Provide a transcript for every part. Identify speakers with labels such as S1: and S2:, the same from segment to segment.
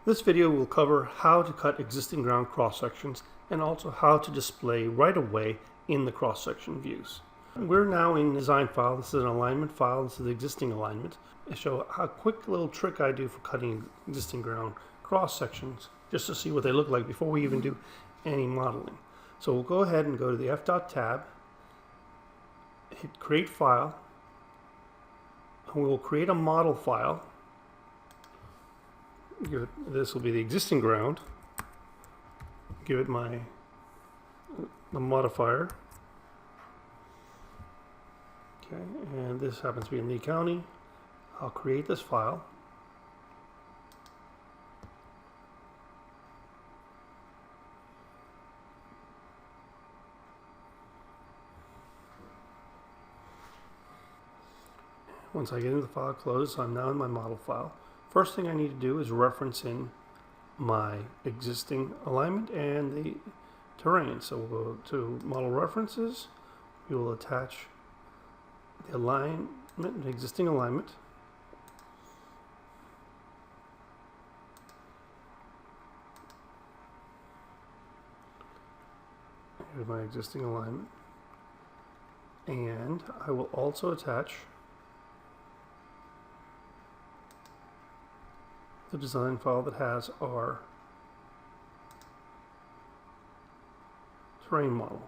S1: This video will cover how to cut existing ground cross-sections and also how to display right-of-way in the cross-section views. We're now in design file. This is an alignment file. This is the existing alignment. I show a quick little trick I do for cutting existing ground cross-sections just to see what they look like before we even do any modeling. So we'll go ahead and go to the F.tab, hit create file, and we will create a model file. This will be the existing ground. Give it the modifier. Okay, and this happens to be in Lee County. I'll create this file. Once I get into the file, close. So I'm now in my model file. First thing I need to do is reference in my existing alignment and the terrain. So we'll go to model references. We will attach the alignment, the existing alignment. Here's my existing alignment. And I will also attach the design file that has our terrain model.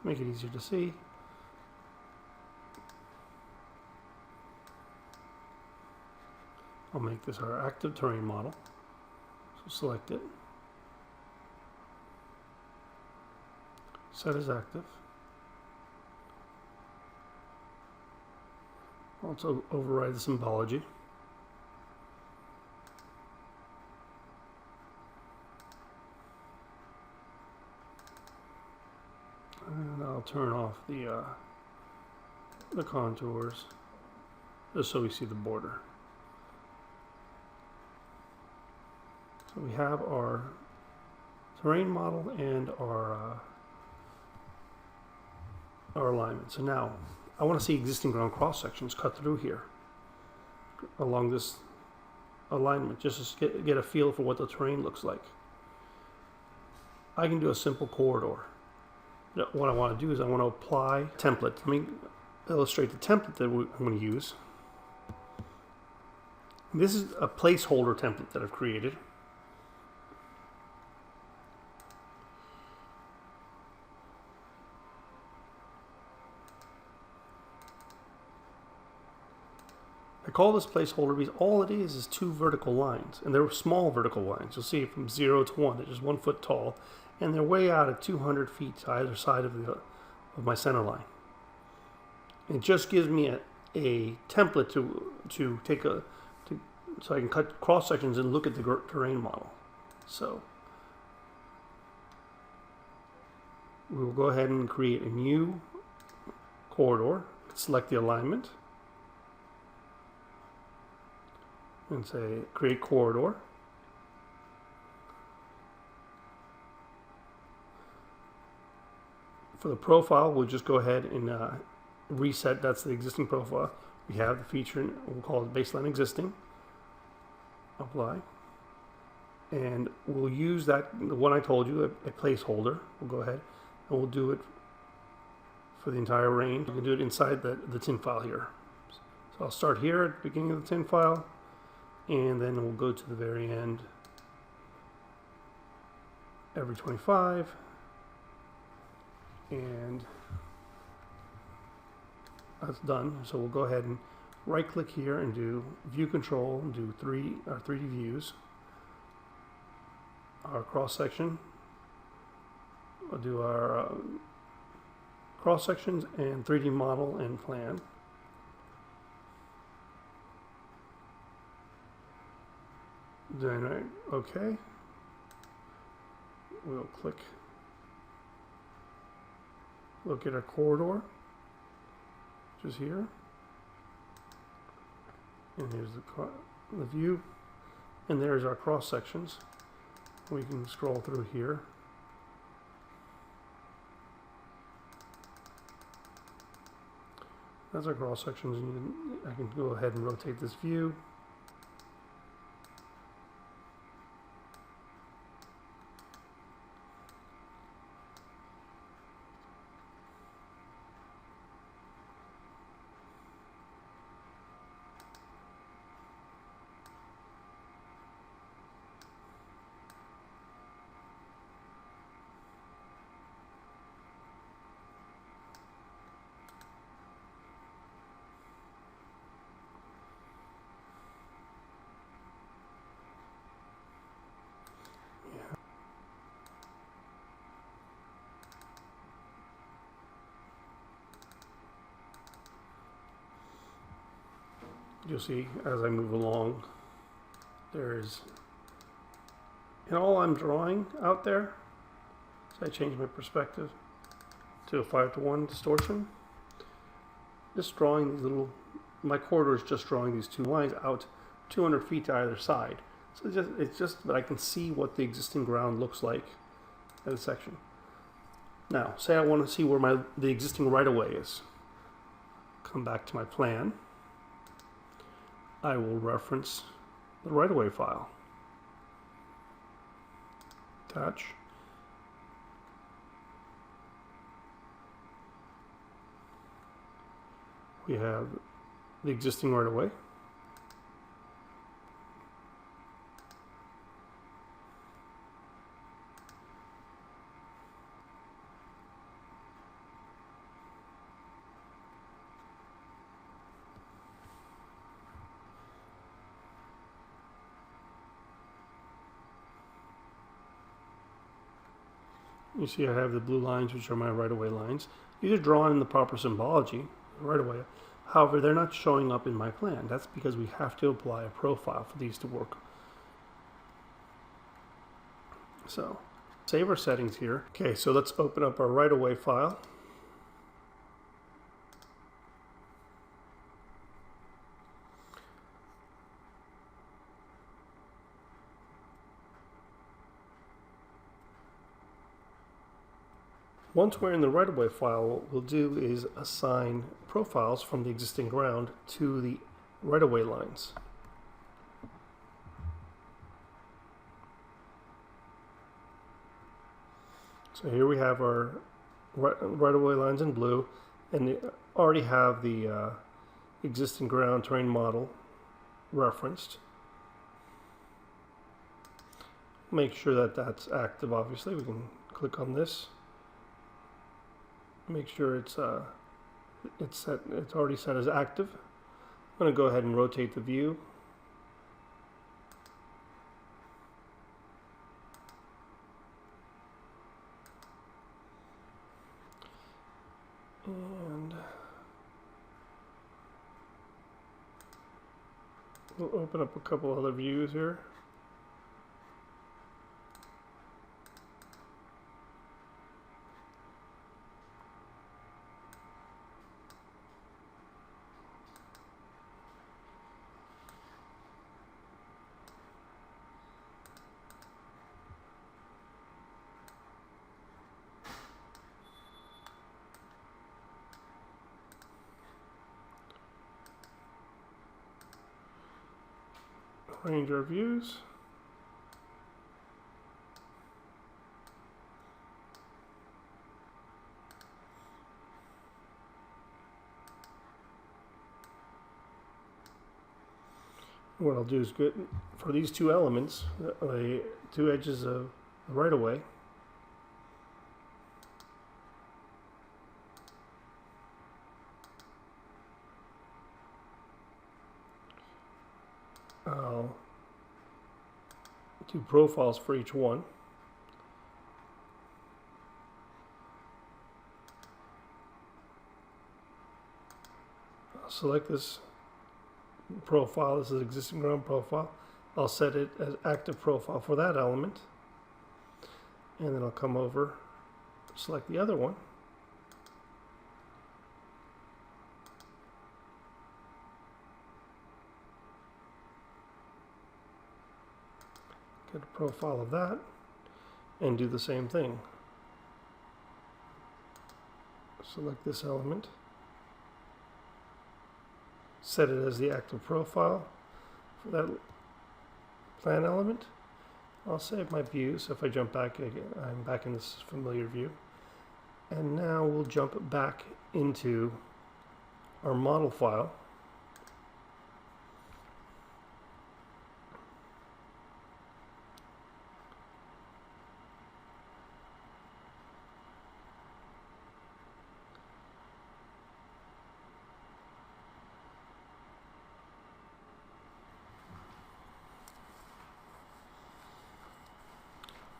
S1: To make it easier to see, I'll make this our active terrain model. So select it, set as active. Also override the symbology. And I'll turn off the contours just so we see the border. So we have our terrain model and our alignment. So now I want to see existing ground cross sections cut through here along this alignment, just to get a feel for what the terrain looks like. I can do a simple corridor. What I want to do is I want to apply template. Let me illustrate the template that I'm going to use. This is a placeholder template that I've created. I call this placeholder because all it is two vertical lines, and they're small vertical lines. You'll see from 0 to 1, they're just 1 foot tall, and they're way out at 200 feet to either side of my center line. It just gives me a template to take so I can cut cross sections and look at the terrain model. So we will go ahead and create a new corridor. Select the alignment and say create corridor. For the profile, we'll just go ahead and reset. That's the existing profile. We have the feature, we'll call it baseline existing. Apply. And we'll use the one I told you, a placeholder. We'll go ahead and we'll do it for the entire range. You can do it inside the tin file here. So I'll start here at the beginning of the tin file, and then we'll go to the very end every 25. And that's done. So we'll go ahead and right click here and do view control and do 3D views. Our cross section. We'll do our cross sections and 3D model and plan. Then OK. We'll click Look at our corridor, which is here. And here's the view. And there's our cross sections. We can scroll through here. That's our cross sections. And I can go ahead and rotate this view. You'll see as I move along, there's, and all I'm drawing out there, so I change my perspective to a 5:1 distortion. Just drawing these little, my corridor is just drawing these two lines out 200 feet to either side. So it's just that I can see what the existing ground looks like at a section. Now, say I want to see where the existing right-of-way is. Come back to my plan. I will reference the right-of-way file. Attach. We have the existing right-of-way. You see I have the blue lines, which are my right-of-way lines. These are drawn in the proper symbology, right-of-way. However, they're not showing up in my plan. That's because we have to apply a profile for these to work. So, save our settings here. Okay, so let's open up our right-of-way file. Once we're in the right-of-way file, what we'll do is assign profiles from the existing ground to the right-of-way lines. So here we have our right-of-way lines in blue, and they already have the existing ground terrain model referenced. Make sure that that's active, obviously. We can click on this. Make sure it's already set as active. I'm going to go ahead and rotate the view. And we'll open up a couple other views here. Arrange our views. What I'll do is get for these two elements, the two edges of the right-of-way. I'll do profiles for each one. I'll select this profile. This is existing ground profile. I'll set it as active profile for that element. And then I'll come over, select the other one. get a profile of that and do the same thing. Select this element, set it as the active profile for that plan element. I'll save my view, so if I jump back again, I'm back in this familiar view. And now we'll jump back into our model file.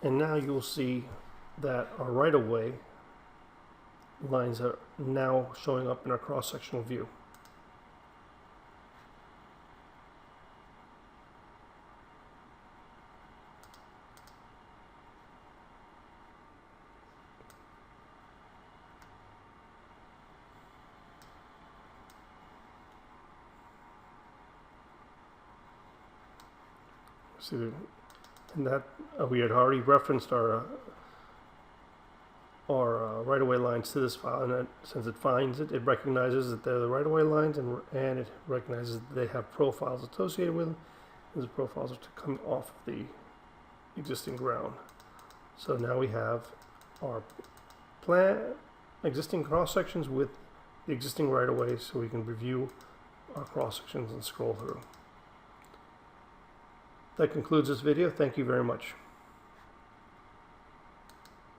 S1: And now you'll see that our right-of-way lines are now showing up in our cross-sectional view. See, and that we had already referenced our right-of-way lines to this file, and since it finds it, it recognizes that they're the right-of-way lines, and it recognizes that they have profiles associated with them. Those profiles are to come off the existing ground. So now we have our existing cross-sections with the existing right-of-way, so we can review our cross-sections and scroll through. That concludes this video. Thank you very much.